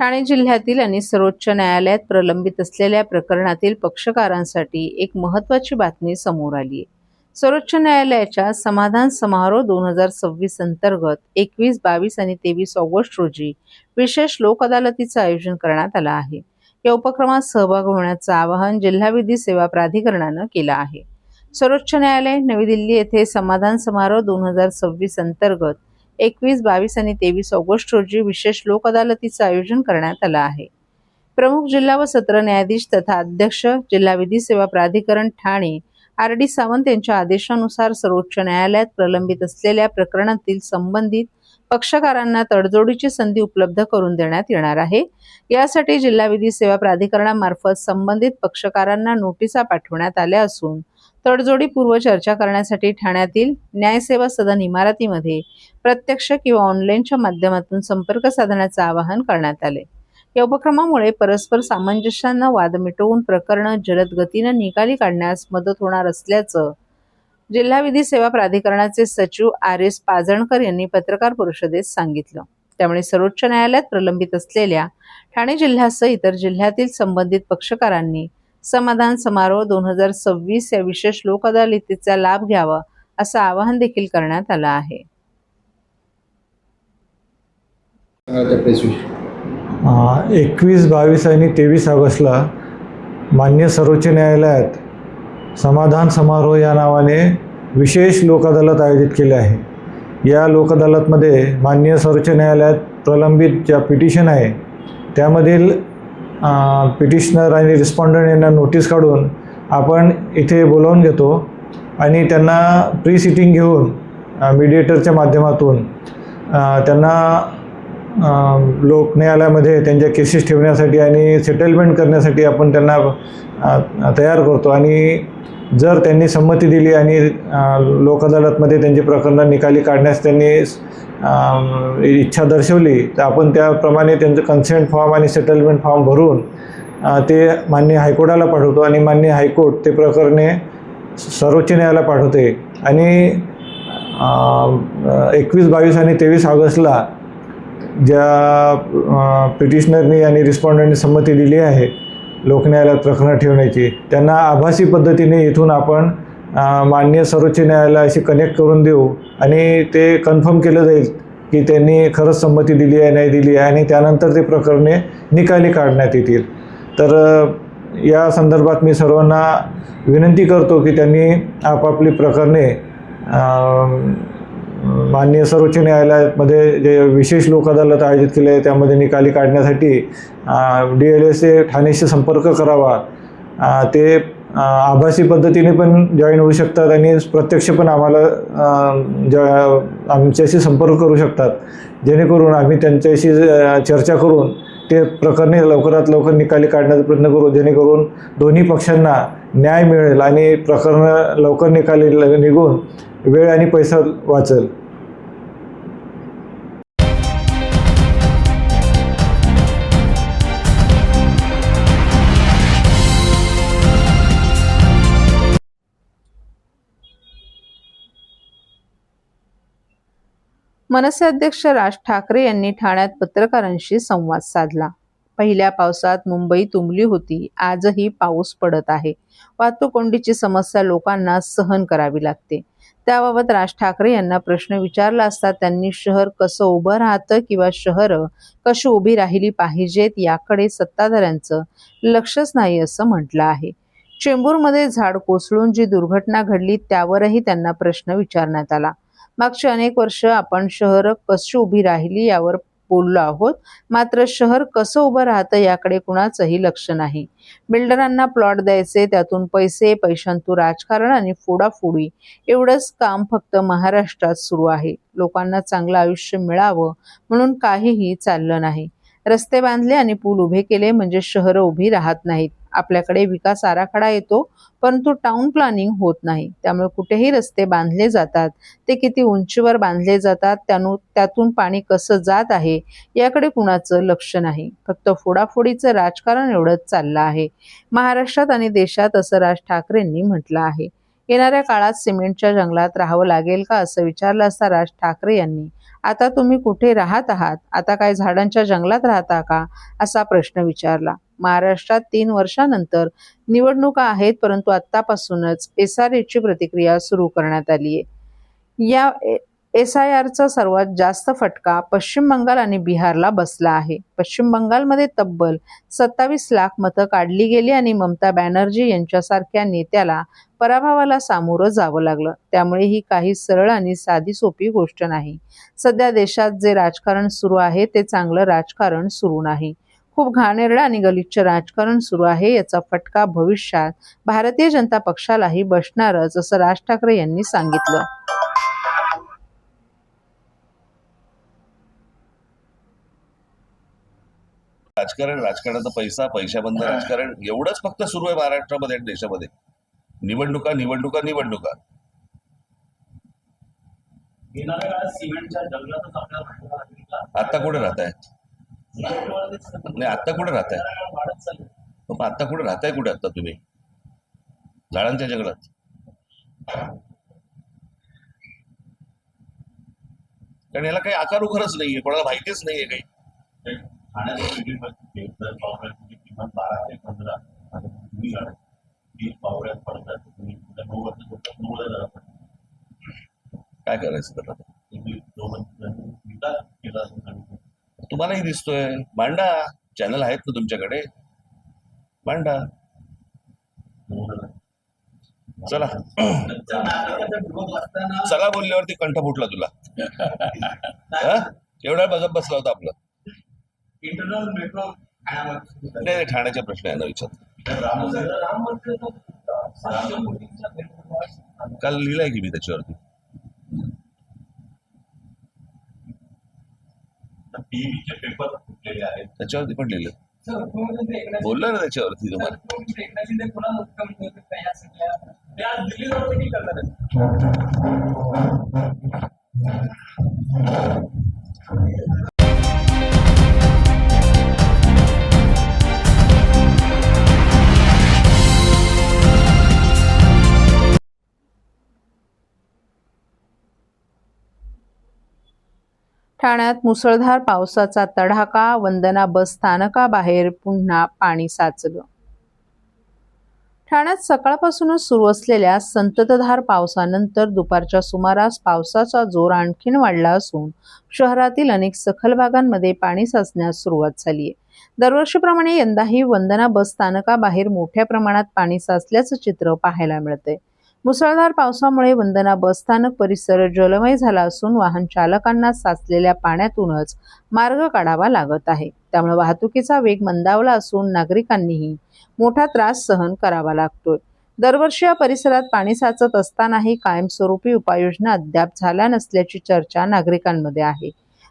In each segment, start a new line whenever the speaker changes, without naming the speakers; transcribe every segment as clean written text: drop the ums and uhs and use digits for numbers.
ठाणे जिल्ह्यातील आणि सर्वोच्च न्यायालयात प्रलंबित असलेल्या प्रकरणातील पक्षकारांसाठी एक महत्त्वाची बातमी समोर आली आहे. सर्वोच्च न्यायालयाच्या समाधान समारोह 2026 अंतर्गत 21, 22 आणि 23 ऑगस्ट रोजी विशेष लोक अदालतीचं आयोजन करण्यात आलं आहे. या उपक्रमात सहभाग होण्याचं आवाहन जिल्हा विधी सेवा प्राधिकरणानं केलं आहे. सर्वोच्च न्यायालय नवी दिल्ली येथे समाधान समारोह 2026 अंतर्गत 21, 22 आणि 23 ऑगस्ट रोजी विशेष लोक अदालतीचं आयोजन करण्यात आलं आहे. प्रमुख जिल्हा व सत्र न्यायाधीश तथा अध्यक्ष जिल्हा विधी सेवा प्राधिकरण ठाणे RD सावंत यांच्या आदेशानुसार सर्वोच्च न्यायालयात प्रलंबित असलेल्या प्रकरणातील संबंधित पक्षकारांना तडजोडीची संधी उपलब्ध करून देण्यात येणार आहे. यासाठी जिल्हा विधी सेवा प्राधिकरणामार्फत संबंधित पक्षकारांना नोटिसा पाठवण्यात आल्या असून तडजोडीपूर्व चर्चा करण्यासाठी ठाण्यातील न्यायसेवा सदन इमारतीमध्ये प्रत्यक्ष किंवा ऑनलाईनच्या माध्यमातून संपर्क साधण्याचं आवाहन करण्यात आले. या उपक्रमामुळे परस्पर सामंजस्यानं वाद मिटवून प्रकरणं जलद गतीनं निकाली काढण्यास मदत होणार असल्याचं जिल्हा विधी सेवा प्राधिकरणाचे सचिव RS पाजणकर यांनी पत्रकार परिषदेत सांगितलं. त्यामुळे सर्वोच्च न्यायालयात प्रलंबित असलेल्या ठाणे जिल्ह्यासह इतर जिल्ह्यातील संबंधित पक्षकारांनी समाधान समारोह 2026 या विशेष लोक अदालतीचा लाभ घ्यावा असं आवाहन देखील करण्यात आलं आहे.
21, 22 आणि 23 ऑगस्टला माननीय सर्वोच्च न्यायालयात समाधान समारोह या नावाने विशेष लोक अदालत आयोजित केले आहे. या लोक अदालतमध्ये माननीय सर्वोच्च न्यायालयात प्रलंबित ज्या पिटिशन आहे त्यामधील पिटिशनर आणि रिस्पॉन्डंट यांना नोटीस काढून आपण इथे बोलावून घेतो आणि त्यांना प्री सिटिंग घेऊन मीडिएटरच्या माध्यमातून त्यांना लोक न्यायालयामध्ये त्यांच्या केसेस ठेवण्यासाठी आणि सेटलमेंट करण्यासाठी आपण त्यांना तयार करतो. आणि जर त्यांनी संमती दिली आणि लोक अदालतमध्ये त्यांची प्रकरणं निकाली काढण्यास त्यांनी इच्छा दर्शवली तर आपण त्याप्रमाणे त्यांचं कन्सेंट फॉर्म आणि सेटलमेंट फॉर्म भरून ते माननीय हायकोर्टाला पाठवतो आणि माननीय हायकोर्ट ते प्रकरणे सर्वोच्च न्यायालयाला पाठवते. आणि 21, 22 आणि 23 ऑगस्टला ज्या पिटिशनरनी आणि रिस्पॉन्डंटनी संमती दिली आहे लोक न्यायालयात प्रकरणं ठेवण्याची त्यांना आभासी पद्धतीने इथून आपण माननीय सर्वोच्च न्यायालयाशी कनेक्ट करून देऊ आणि ते कन्फर्म केलं जाईल की त्यांनी खरंच संमती दिली आहे नाही दिली आहे आणि त्यानंतर ते प्रकरणे निकाली काढण्यात येतील. तर या संदर्भात मी सर्वांना विनंती करतो की त्यांनी आपापली प्रकरणे माननीय सर्वोच्च न्यायालयामध्ये जे विशेष लोक अदालत आयोजित केले आहे त्यामध्ये निकाली काढण्यासाठी DLSA ठाणेशी संपर्क करावा. ते आभासी पद्धतीने पण जॉईन होऊ शकतात आणि प्रत्यक्ष पण आमच्याशी संपर्क करू शकतात, जेणेकरून आम्ही त्यांच्याशी चर्चा करून ते प्रकरणे लवकरात लवकर निकाली काढण्याचा प्रयत्न करू, जेणेकरून दोन्ही पक्षांना न्याय मिळेल आणि प्रकरणं लवकर निकाली निघून वेळ आणि पैसा वाचेल.
मनसे अध्यक्ष राज ठाकरे यांनी ठाण्यात पत्रकारांशी संवाद साधला. पहिल्या पावसात मुंबई तुंबली होती. आजही पाऊस पडत आहे. वाहतूक कोंडीची समस्या लोकांना सहन करावी लागते. त्याबाबत राज ठाकरे यांना प्रश्न विचारला असता त्यांनी शहर कसं उभं राहतं किंवा शहरं कशी उभी राहिली पाहिजेत याकडे सत्ताधाऱ्यांचं लक्षच नाही असं म्हटलं आहे. चेंबूरमध्ये झाड कोसळून जी दुर्घटना घडली त्यावरही त्यांना प्रश्न विचारण्यात आला. मागची अनेक वर्ष आपण शहरं कशी उभी राहिली यावर बोललो आहोत, मात्र शहर कसं उभं राहतं याकडे कुणाचंही लक्ष नाही. बिल्डरांना प्लॉट द्यायचे, त्यातून पैसे, पैशांतून राजकारण आणि फोडाफोडी एवढंच काम फक्त महाराष्ट्रात सुरू आहे. लोकांना चांगलं आयुष्य मिळावं म्हणून काहीही चाललं नाही. रस्ते बांधले आणि पूल उभे केले म्हणजे शहरं उभी राहत नाहीत. आपल्याकडे विकास आराखडा येतो परंतु टाउन प्लॅनिंग होत नाही. त्यामुळे कुठेही रस्ते बांधले जातात, ते किती उंचीवर बांधले जातात, त्यातून पाणी कसं जात आहे याकडे कुणाचं लक्ष नाही. फक्त फोडाफोडीचं राजकारण एवढंच चाललं आहे महाराष्ट्रात आणि देशात, असं राज ठाकरेंनी म्हटलं आहे. येणाऱ्या काळात सिमेंटच्या जंगलात राहावं लागेल का असं विचारलं असता राज ठाकरे यांनी आता तुम्ही कुठे राहत आहात? आता काय झाडांच्या जंगलात राहता का? असा प्रश्न विचारला. महाराष्ट्रात 3 वर्षानंतर निवडणुका आहेत, परंतु आत्तापासूनच SRAची प्रतिक्रिया सुरू करण्यात आली आहे. या SIRचा सर्वात जास्त फटका पश्चिम बंगाल आणि बिहारला बसला आहे. पश्चिम बंगालमध्ये तब्बल 27 लाख मतं काढली गेली आणि ममता बॅनर्जी यांच्यासारख्या नेत्याला पराभवाला सामोरं जावं लागलं. त्यामुळे ही काही सरळ आणि साधी सोपी गोष्ट नाही. सध्या देशात जे राजकारण सुरू आहे ते चांगलं राजकारण सुरू नाही. खूप घाणेरडं आणि गलिच्छ राजकारण सुरू आहे. याचा फटका भविष्यात भारतीय जनता पक्षालाही बसणारच, असं राज ठाकरे यांनी सांगितलं.
राजकारणाचा पैसा, पैशाबंद राजकारण एवढंच फक्त सुरू आहे महाराष्ट्रामध्ये आणि देशामध्ये. निवडणुका निवडणुका निवडणुका. आता कुठे राहताय? नाही, आता कुठे राहताय? आता कुठे राहताय? कुठे आता तुम्ही? झाडांच्या जंगलात. कारण याला काही आकार उखरच नाहीये, कोणाला माहितीच नाहीये काही.
किमान 12 ते 15 पावड्यात पडतात.
काय करायचं त्याला? तुम्हालाही दिसतोय. मांडा, चॅनल आहेत ना तुमच्याकडे, मांडा. चला चला बोलल्यावरती कंठ फुटला तुला. एवढा बघत बसला होता आपलं.
इंटरनल मेट्रो
नाही, ठाण्याचा प्रश्न आहे ना विचार. काल लिहिलंय की मी त्याच्यावरती.
टीव्हीचे पेपर फुटलेले आहेत,
त्याच्यावरती पण लिहिलं. बोललो ना त्याच्यावरती तुम्हाला.
ठाण्यात मुसळधार पावसाचा तडाखा, वंदना बस स्थानकाबाहेर पुन्हा पाणी साचलं. ठाण्यात सकाळपासूनच सुरू असलेल्या संततधार पावसानंतर दुपारच्या सुमारास पावसाचा जोर आणखीन वाढला असून शहरातील अनेक सखल भागांमध्ये पाणी साचण्यास सुरुवात झाली आहे. दरवर्षीप्रमाणे यंदाही वंदना बस स्थानकाबाहेर मोठ्या प्रमाणात पाणी साचल्याचं चित्र पाहायला मिळतंय. मुसळधार पावसामुळे वंदना बस स्थानक परिसर जलमय झाला असून वाहन चालकांना साचलेल्या पाण्यातूनच मार्ग काढावा लागत आहे. त्यामुळे वाहतुकीचा वेग मंदावला असून नागरिकांनीही मोठा त्रास सहन करावा लागतोय. दरवर्षी या परिसरात पाणी साचत असतानाही कायमस्वरूपी उपाययोजना अद्याप झाल्या नसल्याची चर्चा नागरिकांमध्ये आहे.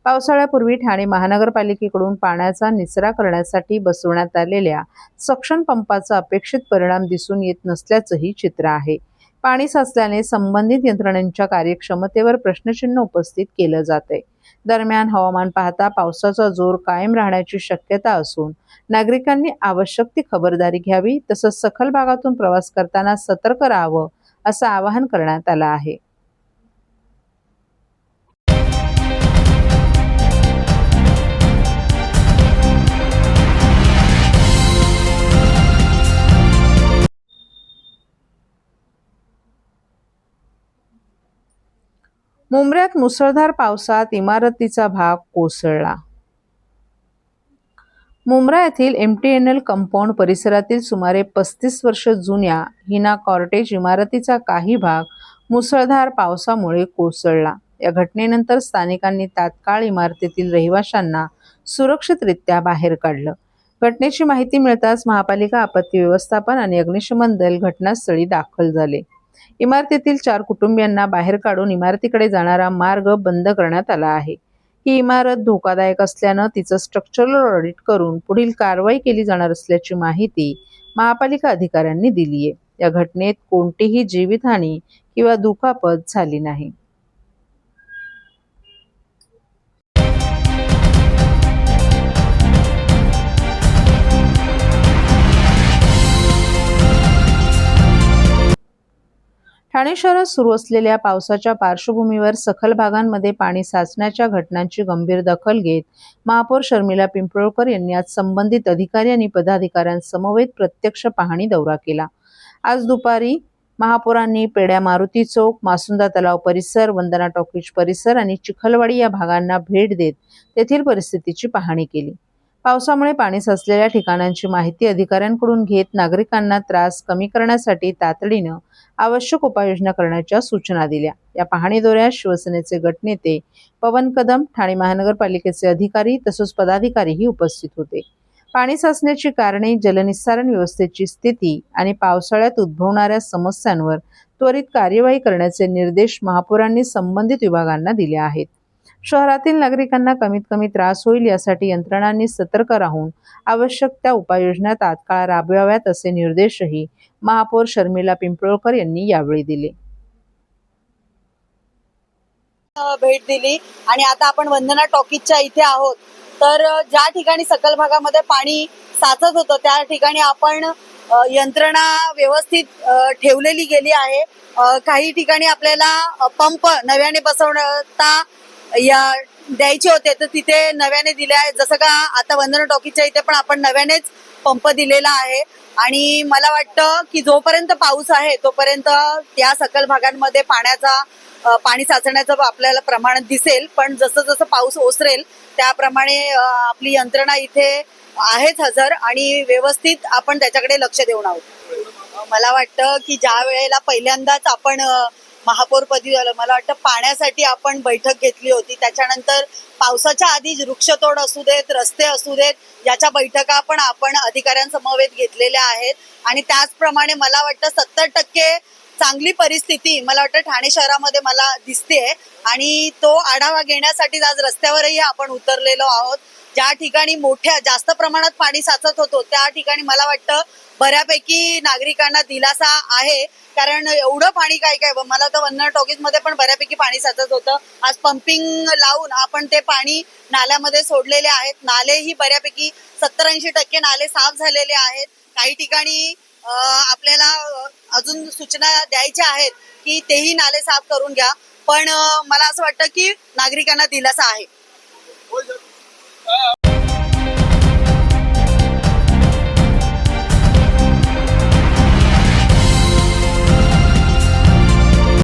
पावसाळ्यापूर्वी ठाणे महानगरपालिकेकडून पाण्याचा निचरा करण्यासाठी बसवण्यात आलेल्या सक्शन पंपाचा अपेक्षित परिणाम दिसून येत नसल्याचंही चित्र आहे. पाणी साचल्याने संबंधित यंत्रणांच्या कार्यक्षमतेवर प्रश्नचिन्ह उपस्थित केलं जाते. दरम्यान हवामान पाहता पावसाचा जोर कायम राहण्याची शक्यता असून नागरिकांनी आवश्यक ती खबरदारी घ्यावी, तसंच सखल भागातून प्रवास करताना सतर्क राहावं असं आवाहन करण्यात आलं आहे. मुंब्र्यात मुसळधार पावसात इमारतीचा भाग कोसळला. मुंब्रा येथील MTNL कंपाऊंड परिसरातील सुमारे 35 वर्ष जुन्या हिना कॉर्टेज इमारतीचा काही भाग मुसळधार पावसामुळे कोसळला. या घटनेनंतर स्थानिकांनी तात्काळ इमारतीतील रहिवाशांना सुरक्षितरित्या बाहेर काढलं. घटनेची माहिती मिळताच महापालिका आपत्ती व्यवस्थापन आणि अग्निशमन दल घटनास्थळी दाखल झाले. इमारतीतील 4 कुटुंबियांना बाहेर काढून इमारतीकडे जाणारा मार्ग बंद करण्यात आला आहे. ही इमारत धोकादायक असल्यानं तिचं स्ट्रक्चरल ऑडिट करून पुढील कारवाई केली जाणार असल्याची माहिती महापालिका अधिकाऱ्यांनी दिली आहे. या घटनेत कोणतीही जीवितहानी किंवा दुखापत झाली नाही. ठाणे शहरात सुरू असलेल्या पावसाच्या पार्श्वभूमीवर सखल भागांमध्ये पाणी साचण्याच्या घटनांची गंभीर दखल घेत महापौर शर्मिला पिंपळकर यांनी आज संबंधित अधिकारी आणि पदाधिकाऱ्यांसमवेत प्रत्यक्ष पाहणी दौरा केला. आज दुपारी महापौरांनी पेड्या मारुती चौक, मासुंदा तलाव परिसर, वंदना टॉकीज परिसर आणि चिखलवाडी या भागांना भेट देत तेथील परिस्थितीची पाहणी केली. पावसामुळे पाणी साचलेल्या ठिकाणांची माहिती अधिकाऱ्यांकडून घेत नागरिकांना त्रास कमी करण्यासाठी तातडीनं आवश्यक उपाययोजना करण्याच्या सूचना दिल्या. या पाहणी दौऱ्यात शिवसेनेचे गटनेते पवन कदम, ठाणे महानगरपालिकेचे अधिकारी तसंच पदाधिकारीही उपस्थित होते. पाणी साचण्याची कारणे, जलनिस्सारण व्यवस्थेची स्थिती आणि पावसाळ्यात उद्भवणाऱ्या समस्यांवर त्वरित कार्यवाही करण्याचे निर्देश महापौरांनी संबंधित विभागांना दिले आहेत. शहरातील नागरिकांना कमीत कमी त्रास होईल यासाठी यंत्रणांनी सतर्क राहून आवश्यक त्या उपाययोजना तात्काळ राबवाव्यात असे निर्देशही महापौर शर्मिला पिंपळकर यांनी यावेळी दिले.
भेट दिली आणि आता आपण वंदना टॉकीजच्या इथे आहोत. तर ज्या ठिकाणी सकल भागामध्ये पाणी साचत होतं त्या ठिकाणी आपण यंत्रणा व्यवस्थित ठेवलेली गेली आहे. काही ठिकाणी आपल्याला पंप नव्याने बसवता द्यायचे होते तर तिथे नव्याने दिले आहे. जसं का आता वंदना टॉकीजच्या इथे पण आपण नव्यानेच पंप दिलेला आहे. आणि मला वाटतं की जोपर्यंत पाऊस आहे तोपर्यंत या सकल भागांमध्ये पाणी साचण्याचं आपल्याला प्रमाण दिसेल. पण जसं जसं पाऊस ओसरेल त्याप्रमाणे आपली यंत्रणा इथे आहेच हजर आणि व्यवस्थित आपण त्याच्याकडे लक्ष देऊन आहोत. मला वाटतं की ज्या वेळेला पहिल्यांदाच आपण महापौरपदी झालं, मला वाटतं पाण्यासाठी आपण बैठक घेतली होती. त्याच्यानंतर पावसाच्या आधी वृक्षतोड असू देत, रस्ते असू देत, याच्या बैठका पण आपण अधिकाऱ्यांसमवेत घेतलेल्या आहेत. आणि त्याचप्रमाणे मला वाटतं 70% चांगली परिस्थिती मला वाटतं ठाणे शहरामध्ये मला दिसते. आणि तो आढावा घेण्यासाठी आज रस्त्यावरही आपण उतरलेलो आहोत. ज्या ठिकाणी जास्त प्रमाणात पाणी साचत होतो त्या ठिकाणी मला वाटतं बऱ्यापैकी नागरिकांना दिलासा आहे. कारण एवढं पाणी काय मला तर वंदना टॉकीज मध्ये पण बऱ्यापैकी पाणी साचत होतं. आज पंपिंग लावून आपण ते पाणी नाल्यामध्ये सोडलेले आहेत. नालेही बऱ्यापैकी 70-80% नाले साफ झालेले आहेत. काही ठिकाणी आपल्याला अजून सूचना द्यायच्या आहेत की तेही नाले साफ करून घ्या. पण मला असं वाटतं की नागरिकांना दिलासा आहे.